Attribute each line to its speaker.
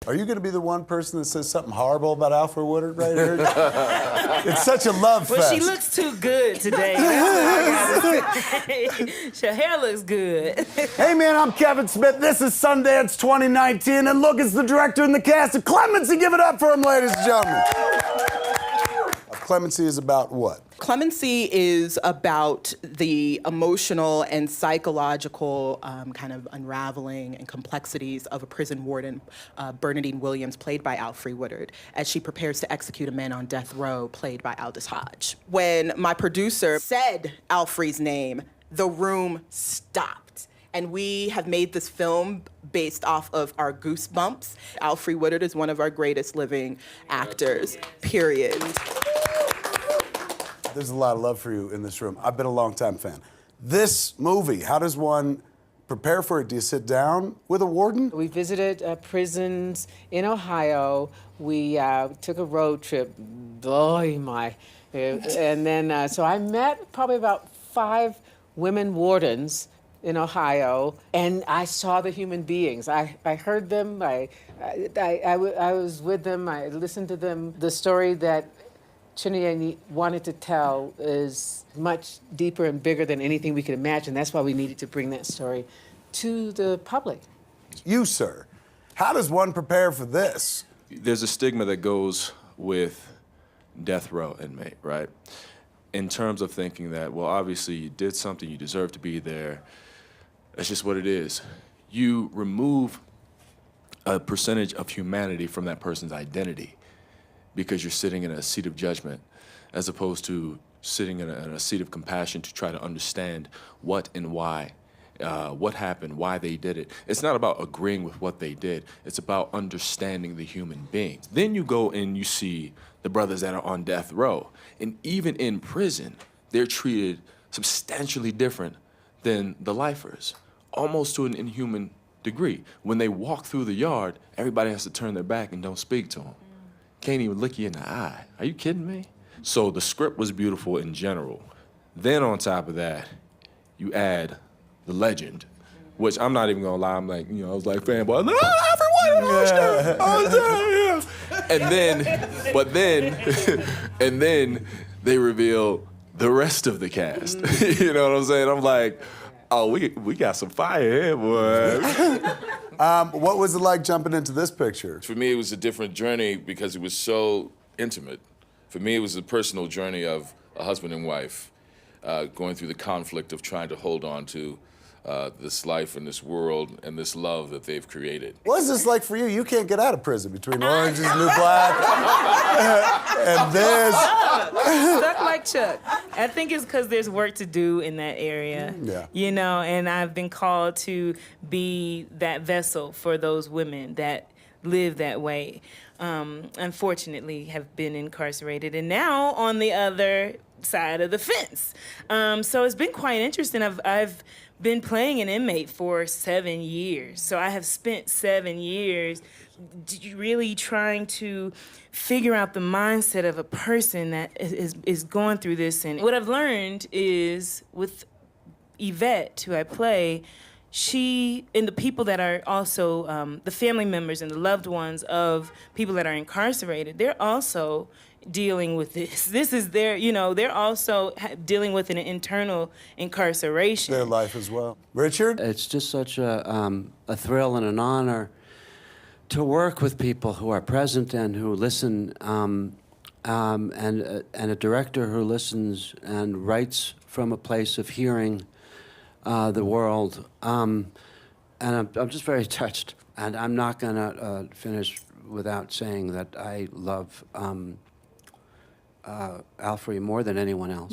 Speaker 1: Are you going to be the one person that says something horrible about Alfre Woodard right here? It's such a love fest.
Speaker 2: Well, she looks too good today. That's what I gotta say. Her hair looks good.
Speaker 1: Hey, man, I'm Kevin Smith. This is Sundance 2019. And look, it's the director and the cast of Clemency. Give it up for him, ladies and gentlemen. Clemency is about what?
Speaker 3: Clemency is about the emotional and psychological kind of unraveling and complexities of a prison warden, Bernadine Williams, played by Alfre Woodard, as she prepares to execute a man on death row, played by Aldous Hodge. When my producer said Alfre's name, the room stopped. And we have made this film based off of our Goosebumps. Alfre Woodard is one of our greatest living actors, period.
Speaker 1: There's a lot of love for you in this room. I've been a longtime fan. This movie, how does one prepare for it? Do you sit down with a warden?
Speaker 4: We visited prisons in Ohio. We took a road trip. Oh, my. And then, so I met probably about 5 women wardens in Ohio, and I saw the human beings. I heard them. I was with them. I listened to them. The story that Chinonye wanted to tell is much deeper and bigger than anything we could imagine. That's why we needed to bring that story to the public.
Speaker 1: You, sir, how does one prepare for this?
Speaker 5: There's a stigma that goes with death row inmate, right? In terms of thinking that, well, obviously you did something, you deserve to be there. That's just what it is. You remove a percentage of humanity from that person's identity because you're sitting in a seat of judgment, as opposed to sitting in a seat of compassion to try to understand what and why, what happened, why they did it. It's not about agreeing with what they did. It's about understanding the human being. Then you go and you see the brothers that are on death row. And even in prison, they're treated substantially different than the lifers, almost to an inhuman degree. When they walk through the yard, everybody has to turn their back and don't speak to them. Can't even look you in the eye. Are you kidding me? So the script was beautiful in general. Then on top of that, you add the legend, which I'm not even gonna lie, I'm like, I was like fanboy, and then they reveal the rest of the cast. You know what I'm saying? I'm like, oh, we got some fire here, boy.
Speaker 1: What was it like jumping into this picture?
Speaker 6: For me, it was a different journey because it was so intimate. For me, it was a personal journey of a husband and wife going through the conflict of trying to hold on to this life and this world and this love that they've created.
Speaker 1: What is this like for you? You can't get out of prison between Orange is the New Black and this.
Speaker 2: Stuck like Chuck. I think it's because there's work to do in that area.
Speaker 1: Yeah.
Speaker 2: And I've been called to be that vessel for those women that live that way. Unfortunately, have been incarcerated and now on the other side of the fence. So it's been quite interesting. I've been playing an inmate for 7 years. So I have spent 7 years really trying to figure out the mindset of a person that is going through this. And what I've learned is with Yvette, who I play, she and the people that are also the family members and the loved ones of people that are incarcerated, they're also dealing with this. This is their, they're also dealing with an internal incarceration.
Speaker 1: Their life as well. Richard?
Speaker 7: It's just such a thrill and an honor to work with people who are present and who listen, and a director who listens and writes from a place of hearing the world. And I'm just very touched. And I'm not gonna finish without saying that I love Alfre more than anyone else.